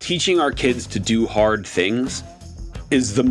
teaching our kids to do hard things is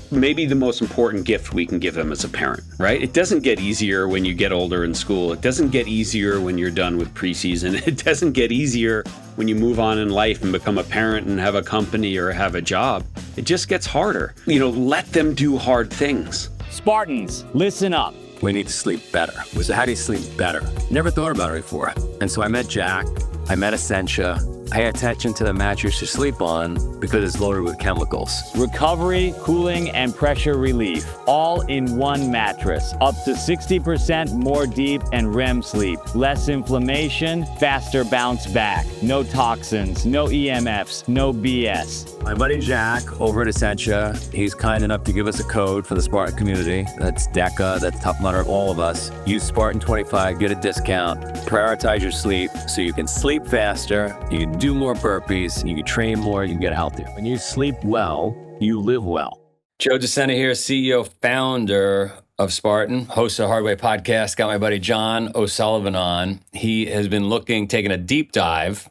maybe the most important gift we can give them as a parent, right? It doesn't get easier when you get older in school. It doesn't get easier when you're done with preseason. It doesn't get easier when you move on in life and become a parent and have a company or have a job. It just gets harder. Let them do hard things. Spartans, listen up. We need to sleep better. So how do you sleep better? Never thought about it before. And so I met Jack, I met Essentia. I pay attention to the mattress you sleep on because it's loaded with chemicals. Recovery, cooling, and pressure relief, all in one mattress. Up to 60% more deep and REM sleep. Less inflammation, faster bounce back. No toxins, no EMFs, no BS. My buddy Jack over at Essentia, he's kind enough to give us a code for the Spartan community. That's DECA, that's Tough Mudder, all of us. Use Spartan25, get a discount. Prioritize your sleep so you can sleep faster, you can do more burpees, you can train more, you can get healthier. When you sleep well, you live well. Joe De Sena here, CEO, founder of Spartan, host of the Hard Way podcast. Got my buddy John O'Sullivan on. He has been taking a deep dive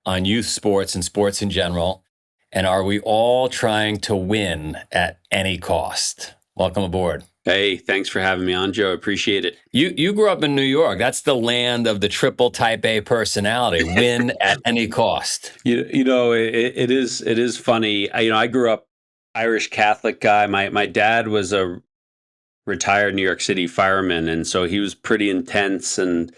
on youth sports and sports in general. And are we all trying to win at any cost? Welcome aboard. Hey, thanks for having me on, Joe. Appreciate it. You grew up in New York. That's the land of the triple type A personality. Win at any cost. It is funny. I grew up Irish Catholic guy. My dad was a retired New York City fireman, and so he was pretty intense and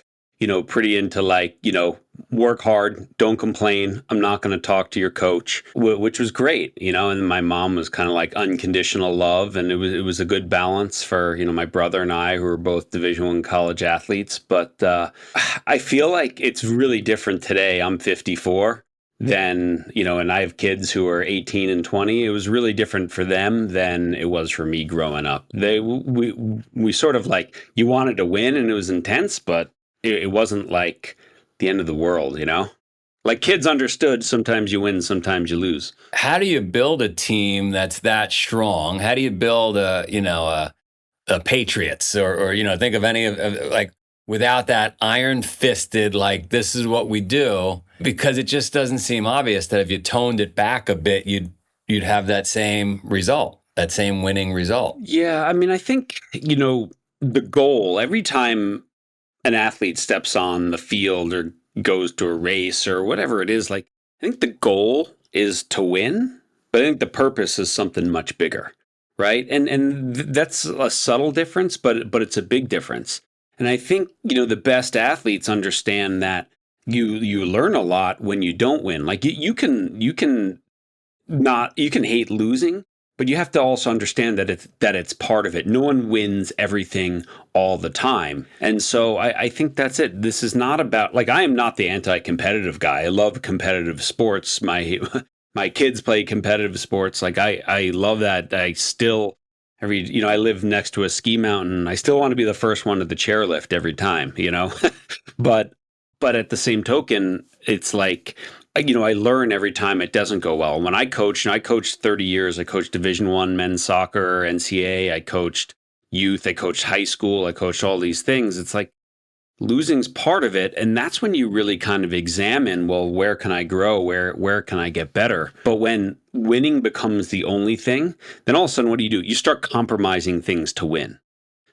pretty into work hard, don't complain. I'm not going to talk to your coach, which was great, and my mom was kind of like unconditional love. And it was a good balance for, my brother and I, who were both Division I college athletes. But I feel like it's really different today. I'm 54 than, and I have kids who are 18 and 20. It was really different for them than it was for me growing up. We sort of you wanted to win and it was intense, but it wasn't like the end of the world, Like kids understood sometimes you win, sometimes you lose. How do you build a team that's that strong? How do you build a Patriots or think of any of without that iron-fisted, this is what we do? Because it just doesn't seem obvious that if you toned it back a bit, you'd have that same result, that same winning result. Yeah, I think, the goal, every time an athlete steps on the field or goes to a race or whatever it is, I think the goal is to win, but I think the purpose is something much bigger, right? And that's a subtle difference, but it's a big difference. And I think, the best athletes understand that you learn a lot when you don't win. You can hate losing, but you have to also understand that it's part of it. No one wins everything all the time. And so I think that's it. This is not about, I am not the anti-competitive guy. I love competitive sports. My kids play competitive sports. I love that. I still, I live next to a ski mountain. I still want to be the first one to the chairlift every time, But at the same token, it's I learn every time it doesn't go well. When I coached 30 years. I coached Division I men's soccer, NCAA. I coached youth. I coached high school. I coached all these things. It's losing's part of it. And that's when you really kind of examine, well, where can I grow? Where can I get better? But when winning becomes the only thing, then all of a sudden, what do? You start compromising things to win.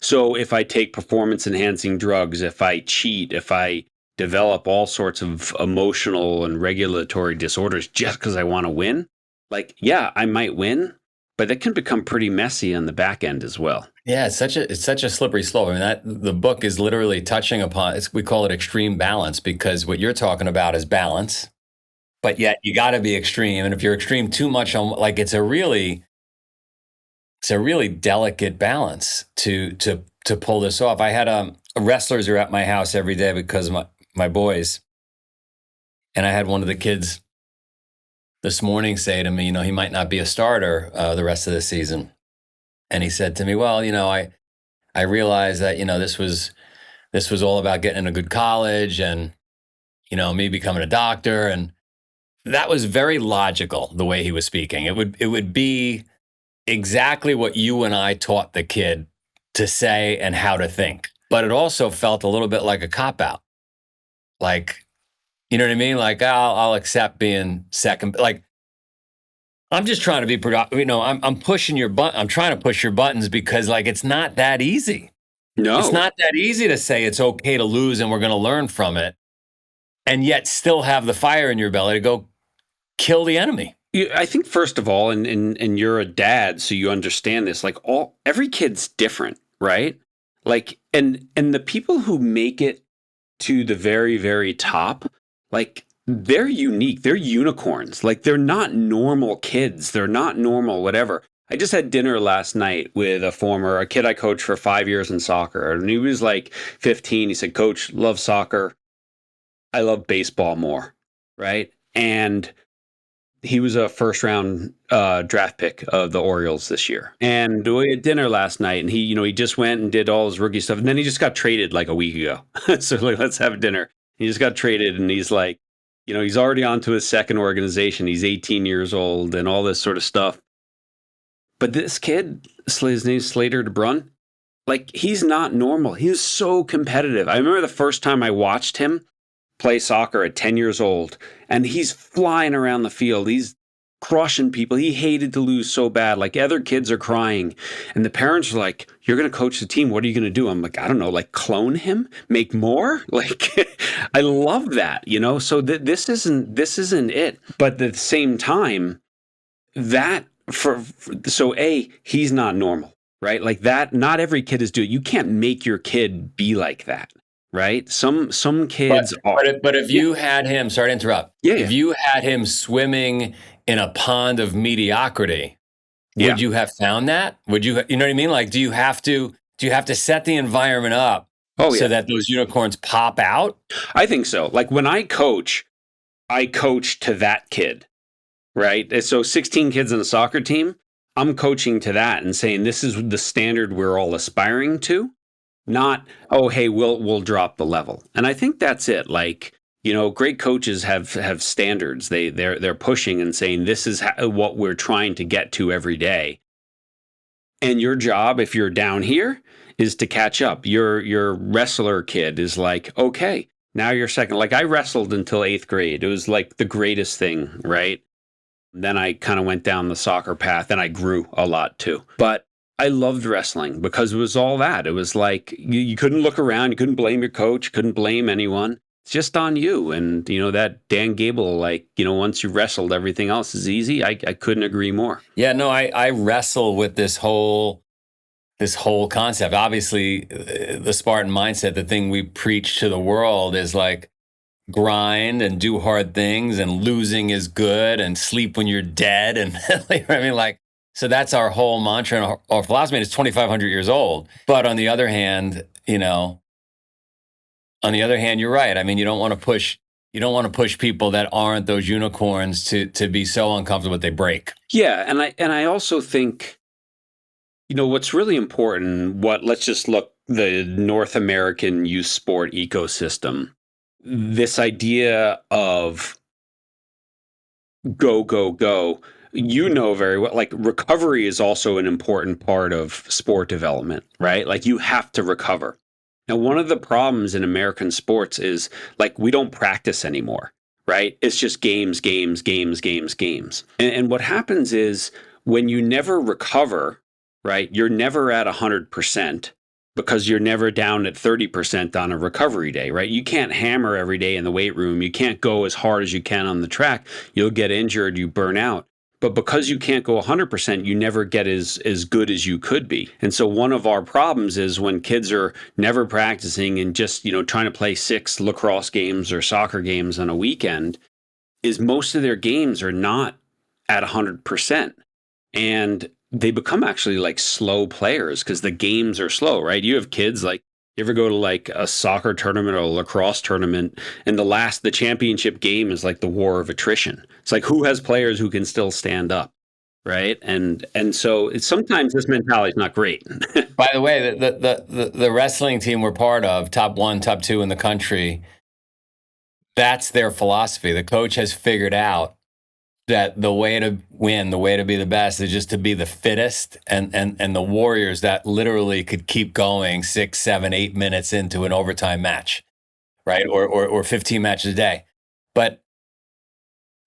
So if I take performance enhancing drugs, if I cheat, if I develop all sorts of emotional and regulatory disorders just because I want to win, I might win, but that can become pretty messy on the back end as well. Yeah, it's such a slippery slope. The book is literally touching upon, we call it extreme balance, because what you're talking about is balance, but yet you got to be extreme. And if you're extreme too much on, it's a really delicate balance to pull this off. I had wrestlers are at my house every day because of my boys. And I had one of the kids this morning say to me, he might not be a starter the rest of the season. And he said to me, well, I realized that, this was all about getting in a good college and, me becoming a doctor. And that was very logical, the way he was speaking. It would be exactly what you and I taught the kid to say and how to think. But it also felt a little bit like a cop-out. You know what I mean? Like I'll accept being second. Like I'm just trying to be productive. I'm pushing your button. I'm trying to push your buttons because like it's not that easy. It's No. not that easy to say it's okay to lose and we're going to learn from it, and yet still have the fire in your belly to go kill the enemy. I think first of all, and you're a dad, so you understand this. Like every kid's different, right? Like, and the people who make it to the very, very top, like they're unique. They're unicorns. Like they're not normal kids. They're not normal, whatever. I just had dinner last night with a kid I coached for 5 years in soccer. And he was like 15. He said, Coach, love soccer. I love baseball more. Right. And he was a first round draft pick of the Orioles this year. And we had dinner last night, and he just went and did all his rookie stuff, and then he just got traded like a week ago. So like, let's have dinner. He just got traded, and he's like, he's already on to his second organization. He's 18 years old, and all this sort of stuff. But this kid, his name's Slater DeBrun. Like he's not normal. He's so competitive. I remember the first time I watched him play soccer at 10 years old, and he's flying around the field. He's crushing people. He hated to lose so bad. Like other kids are crying, and the parents are like, "You're going to coach the team. What are you going to do?" I'm like, "I don't know. Like clone him, make more." Like, I love that. So this isn't it. But at the same time, that he's not normal, right? Like that. Not every kid is doing. You can't make your kid be like that. Right? Some kids are. But if you had him, sorry to interrupt. Yeah. If you had him swimming in a pond of mediocrity, would you have found that? Would you know what I mean? Like, do you have to set the environment up so that those unicorns pop out? I think so. Like when I coach to that kid, right? So 16 kids on a soccer team, I'm coaching to that and saying this is the standard we're all aspiring to. Not, oh, hey, we'll drop the level. And I think that's it. Like, great coaches have standards. They're pushing and saying this is what we're trying to get to every day. And your job, if you're down here, is to catch up. Your wrestler kid is like, okay, now you're second. Like I wrestled until 8th grade. It was like the greatest thing, right? Then I kind of went down the soccer path, and I grew a lot too. But I loved wrestling because it was all that. It was like you couldn't look around, you couldn't blame your coach, couldn't blame anyone. It's just on you. And that Dan Gable, like, once you wrestled, everything else is easy. I couldn't agree more. Yeah, no, I wrestle with this whole concept. Obviously, the Spartan mindset, the thing we preach to the world is like grind and do hard things, and losing is good, and sleep when you're dead, and I mean, like. So that's our whole mantra and our philosophy. It's 2,500 years old. But on the other hand, you're right. I mean, you don't want to push people that aren't those unicorns to be so uncomfortable that they break. Yeah, and I also think, what's really important. Let's just look the North American youth sport ecosystem. This idea of go, go, go. Very well, like recovery is also an important part of sport development, right? Like you have to recover. Now, one of the problems in American sports is like we don't practice anymore, right? It's just games, games, games, games, games. And what happens is when you never recover, right, you're never at 100%. Because you're never down at 30% on a recovery day, right? You can't hammer every day in the weight room. You can't go as hard as you can on the track. You'll get injured, you burn out. But because you can't go 100%, you never get as good as you could be. And so one of our problems is when kids are never practicing and just, trying to play 6 lacrosse games or soccer games on a weekend, is most of their games are not at 100%. And they become actually like slow players because the games are slow, right? You have kids like, you ever go to like a soccer tournament or a lacrosse tournament, and the championship game is like the war of attrition. It's like who has players who can still stand up, right? And so sometimes this mentality is not great. By the way, the wrestling team we're part of, top 1, top 2 in the country, that's their philosophy. The coach has figured out that the way to win, the way to be the best is just to be the fittest and the warriors that literally could keep going 6, 7, 8 minutes into an overtime match, right? Or 15 matches a day. But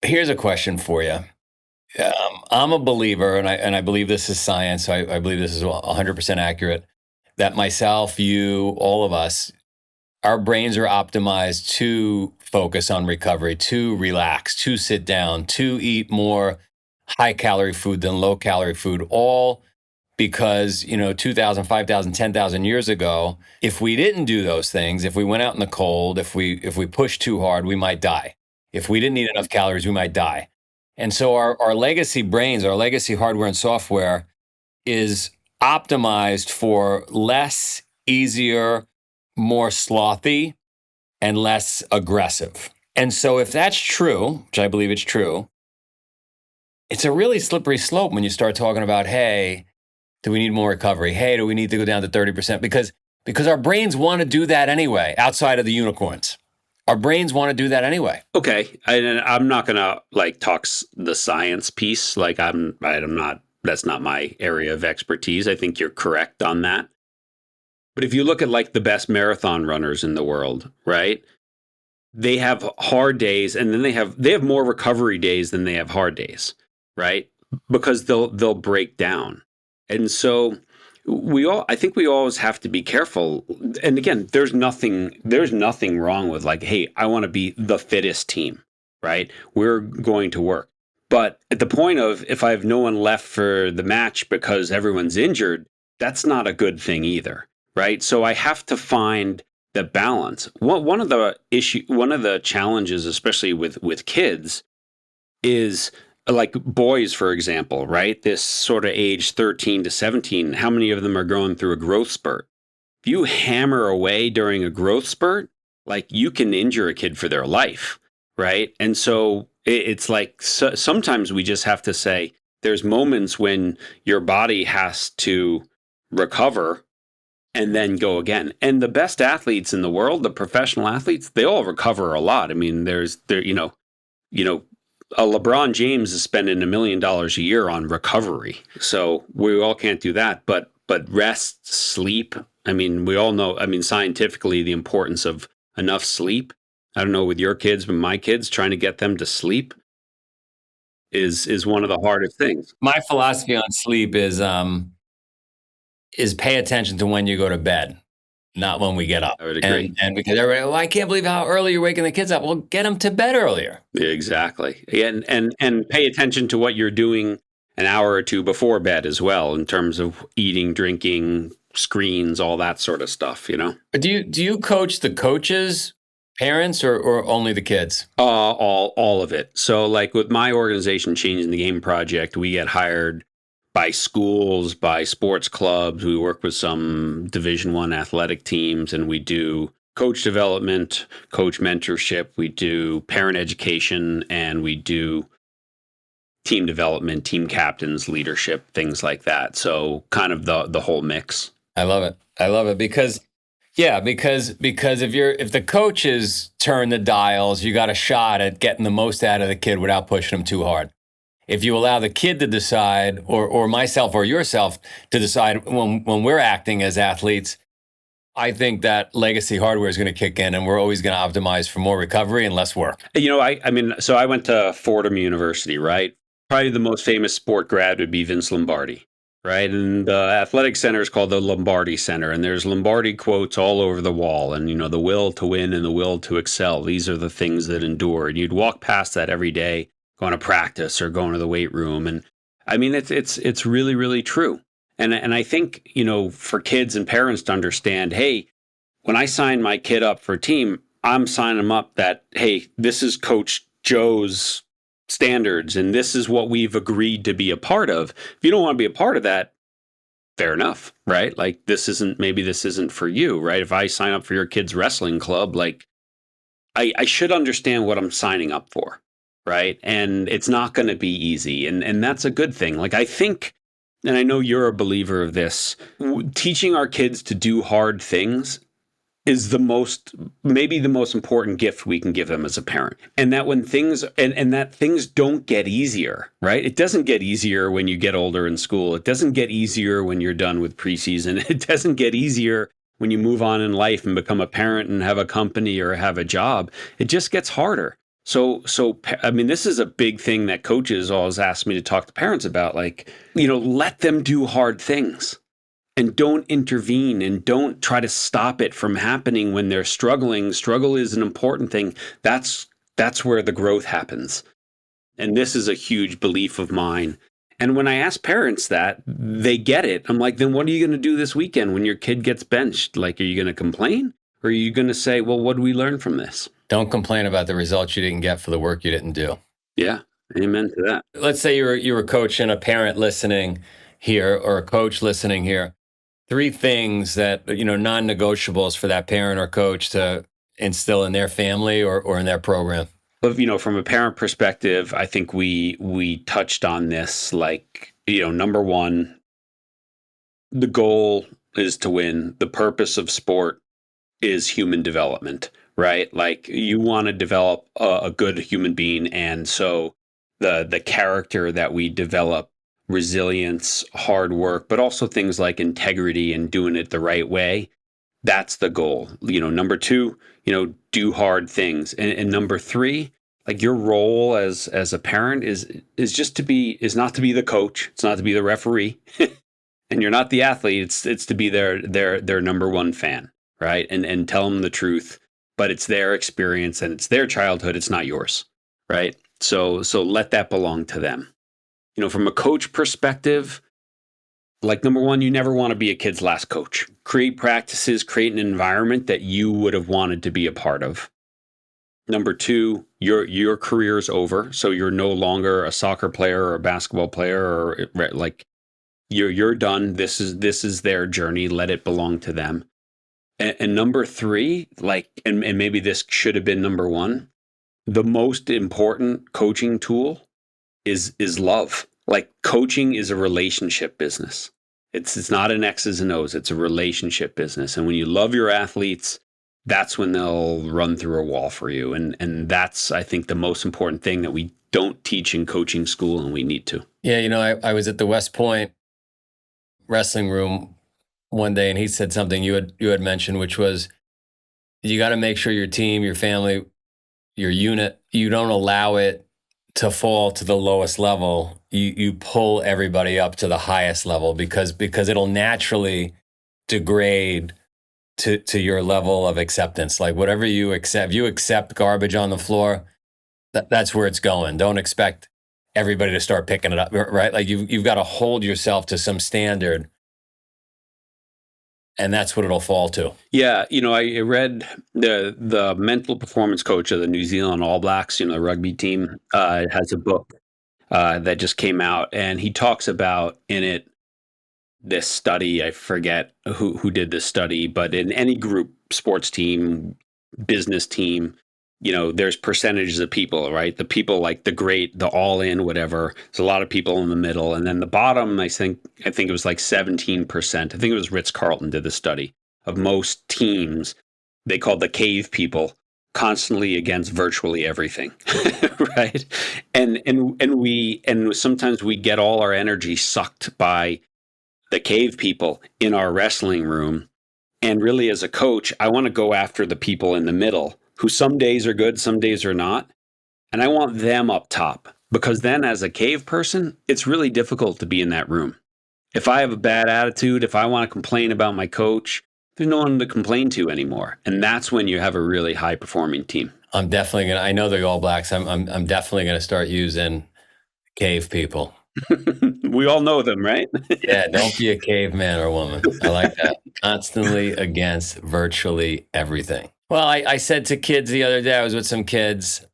here's a question for you. I'm a believer, and I believe this is science. So I believe this is 100% accurate. That myself, you, all of us, our brains are optimized to focus on recovery, to relax, to sit down, to eat more high calorie food than low calorie food, all because, 2,000, 5,000, 10,000 years ago, if we didn't do those things, if we went out in the cold, if we pushed too hard, we might die. If we didn't eat enough calories, we might die. And so our legacy brains, our legacy hardware and software is optimized for less, easier, more slothy, and less aggressive. And so if that's true, which I believe it's true, it's a really slippery slope when you start talking about, hey, do we need more recovery? Hey, do we need to go down to 30%? Because our brains want to do that anyway, outside of the unicorns. Our brains want to do that anyway. Okay, and I'm not gonna talk the science piece. I'm not. That's not my area of expertise. I think you're correct on that. But if you look at the best marathon runners in the world, right? They have hard days, and then they have more recovery days than they have hard days, right? Because they'll break down. And so I think we always have to be careful. And again, there's nothing wrong with hey, I want to be the fittest team, right? We're going to work. But at the point of, if I have no one left for the match because everyone's injured, that's not a good thing either, right? So I have to find the balance. One of the challenges, especially with kids, is boys, for example, right? This sort of age 13 to 17, how many of them are going through a growth spurt? If you hammer away during a growth spurt, you can injure a kid for their life, right? And so it's sometimes we just have to say there's moments when your body has to recover and then go again. And the best athletes in the world, the professional athletes, they all recover a lot. I mean, a LeBron James is spending $1 million a year on recovery. So we all can't do that. But rest, sleep. I mean, we all know, scientifically, the importance of enough sleep. I don't know with your kids, but my kids, trying to get them to sleep is one of the hardest things. My philosophy on sleep is pay attention to when you go to bed, not when we get up. I would agree. And because everybody, I can't believe how early you're waking the kids up. Well, get them to bed earlier. Yeah, exactly. And pay attention to what you're doing an hour or two before bed as well, in terms of eating, drinking, screens, all that sort of stuff, Do you coach the coaches, parents, or only the kids? All of it. So with my organization, Changing the Game Project, we get hired by schools, by sports clubs. We work with some Division I athletic teams, and we do coach development, coach mentorship. We do parent education, and we do team development, team captains, leadership, things like that. So kind of the whole mix. I love it because if the coaches turn the dials, you got a shot at getting the most out of the kid without pushing them too hard. If you allow the kid to decide, or myself or yourself to decide when we're acting as athletes, I think that legacy hardware is going to kick in, and we're always going to optimize for more recovery and less work. So I went to Fordham University, right? Probably the most famous sport grad would be Vince Lombardi, right? And the athletic center is called the Lombardi Center, and there's Lombardi quotes all over the wall. And the will to win and the will to excel, these are the things that endure. And you'd walk past that every day, going to practice or going to the weight room. And it's really, really true. And I think, for kids and parents to understand, hey, when I sign my kid up for a team, I'm signing them up that, hey, this is Coach Joe's standards, and this is what we've agreed to be a part of. If you don't want to be a part of that, fair enough, right? This isn't for you, right? If I sign up for your kid's wrestling club, I should understand what I'm signing up for. Right. And it's not going to be easy. And that's a good thing. I think, and I know you're a believer of this, teaching our kids to do hard things is maybe the most important gift we can give them as a parent. And that when things, and that things don't get easier, right? It doesn't get easier when you get older in school. It doesn't get easier when you're done with preseason. It doesn't get easier when you move on in life and become a parent and have a company or have a job. It just gets harder. I mean, this is a big thing that coaches always ask me to talk to parents about. Like, let them do hard things and don't intervene and don't try to stop it from happening when they're struggling. Struggle is an important thing. That's where the growth happens. And this is a huge belief of mine. And when I ask parents that, they get it. I'm like, then what are you going to do this weekend when your kid gets benched? Like, are you going to complain? Or are you going to say, well, what do we learn from this? Don't complain about the results you didn't get for the work you didn't do. Yeah. Amen to that. Let's say you're a coach and a parent listening here, or a coach listening here. 3 things that, non-negotiables for that parent or coach to instill in their family or in their program. But from a parent perspective, I think we touched on this. Like, number one, the goal is to win. The purpose of sport is human development, right? Like, you want to develop a good human being, and so the character that we develop, resilience, hard work, but also things like integrity and doing it the right way. That's the goal. Number two, do hard things. And number three, like, your role as a parent is not to be the coach. It's not to be the referee. And you're not the athlete. It's to be their number one fan, right? And tell them the truth. But it's their experience and it's their childhood. It's not yours, right? So let that belong to them. From a coach perspective, like, number one, you never want to be a kid's last coach. Create practices, create an environment that you would have wanted to be a part of. Number two, your career's over, so you're no longer a soccer player or a basketball player, or like, you're done. This is their journey. Let it belong to them. And number three, like, and maybe this should have been number one, the most important coaching tool is love. Like, coaching is a relationship business. It's not an X's and O's. It's a relationship business. And when you love your athletes, that's when they'll run through a wall for you. And that's, I think, the most important thing that we don't teach in coaching school, and we need to. Yeah, I was at the West Point wrestling room one day, and he said something you had mentioned, which was, you got to make sure your team, your family, your unit, you don't allow it to fall to the lowest level. You pull everybody up to the highest level, because it'll naturally degrade to your level of acceptance. Like, whatever you accept, you accept garbage on the floor, that's where it's going. Don't expect everybody to start picking it up, right? Like, you've got to hold yourself to some standard, and that's what it'll fall to. Yeah, I read the mental performance coach of the New Zealand All Blacks, the rugby team, has a book that just came out, and he talks about in it this study. I forget who did this study, but in any group, sports team, business team, there's percentages of people, right? The people, like the great, the all in, whatever. There's a lot of people in the middle, and then the bottom. I think it was like 17%. I think it was Ritz-Carlton did the study of most teams. They called the cave people, constantly against virtually everything, right? And sometimes we get all our energy sucked by the cave people in our wrestling room. And really, as a coach, I want to go after the people in the middle, who some days are good, some days are not. And I want them up top, because then, as a cave person, it's really difficult to be in that room. If I have a bad attitude, if I want to complain about my coach, there's no one to complain to anymore. And that's when you have a really high performing team. I'm definitely going to, I know the All Blacks, I'm definitely going to start using cave people. We all know them, right? Yeah, don't be a caveman or woman. I like that. Constantly against virtually everything. Well, I said to kids the other day, I was with some kids,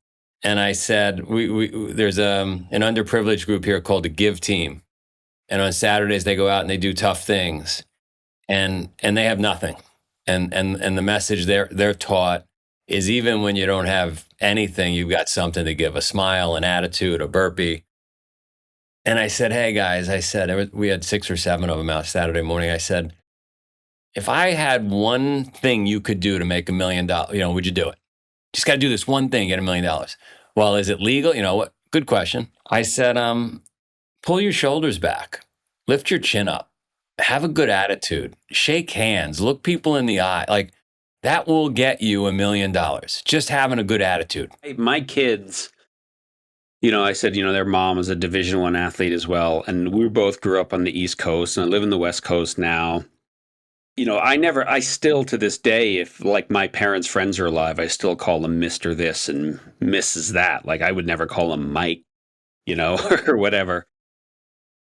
and I said, there's an underprivileged group here called the Give Team. And on Saturdays, they go out and they do tough things, and they have nothing. And the message they're taught is, even when you don't have anything, you've got something to give, a smile, an attitude, a burpee. And I said, hey, guys, we had 6 or 7 of them out Saturday morning. I said, if I had one thing you could do to make $1 million, would you do it? Just got to do this one thing, get $1 million. Well, is it legal? What? Good question. I said, pull your shoulders back, lift your chin up, have a good attitude, shake hands, look people in the eye. Like, That will get you $1 million. Just having a good attitude. My kids, I said, their mom was a Division I athlete as well. And we both grew up on the East Coast, and I live in the West Coast now. I still to this day, if like my parents' friends are alive, I still call them Mr. This and Mrs. That. Like I would never call them Mike, or whatever.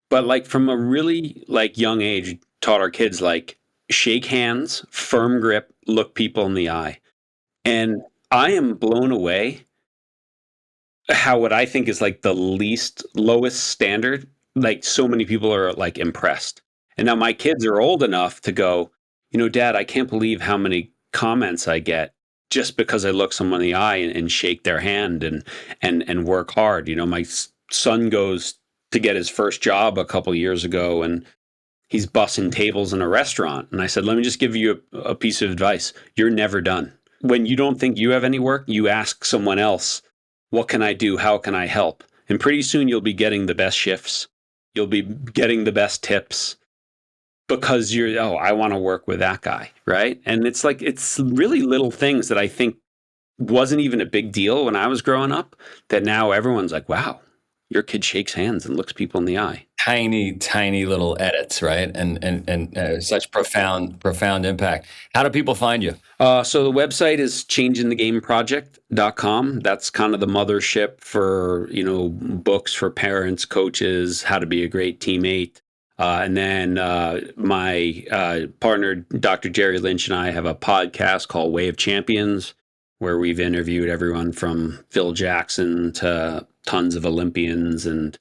But like from a really like young age, taught our kids like shake hands, firm grip, look people in the eye. And I am blown away how what I think is like the lowest standard, like so many people are like impressed. And now my kids are old enough to go, Dad, I can't believe how many comments I get just because I look someone in the eye and shake their hand and work hard. My son goes to get his first job a couple years ago, and he's bussing tables in a restaurant. And I said, let me just give you a piece of advice. You're never done. When you don't think you have any work, you ask someone else, what can I do? How can I help? And pretty soon you'll be getting the best shifts. You'll be getting the best tips because I want to work with that guy, right? And it's like, it's really little things that I think wasn't even a big deal when I was growing up that now everyone's like, wow, your kid shakes hands and looks people in the eye. Tiny, tiny little edits, right? And such profound impact. How do people find you? So the website is changingthegameproject.com. That's kind of the mothership for, books for parents, coaches, how to be a great teammate. And then my partner, Dr. Jerry Lynch, and I have a podcast called Way of Champions, where we've interviewed everyone from Phil Jackson to tons of Olympians and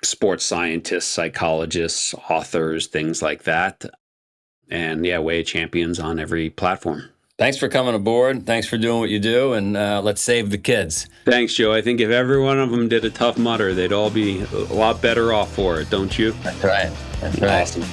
sports scientists, psychologists, authors, things like that. And yeah, Way of Champions on every platform. Thanks for coming aboard. Thanks for doing what you do. And let's save the kids. Thanks, Joe. I think if every one of them did a Tough Mudder, they'd all be a lot better off for it, don't you? That's right. That's right. Awesome.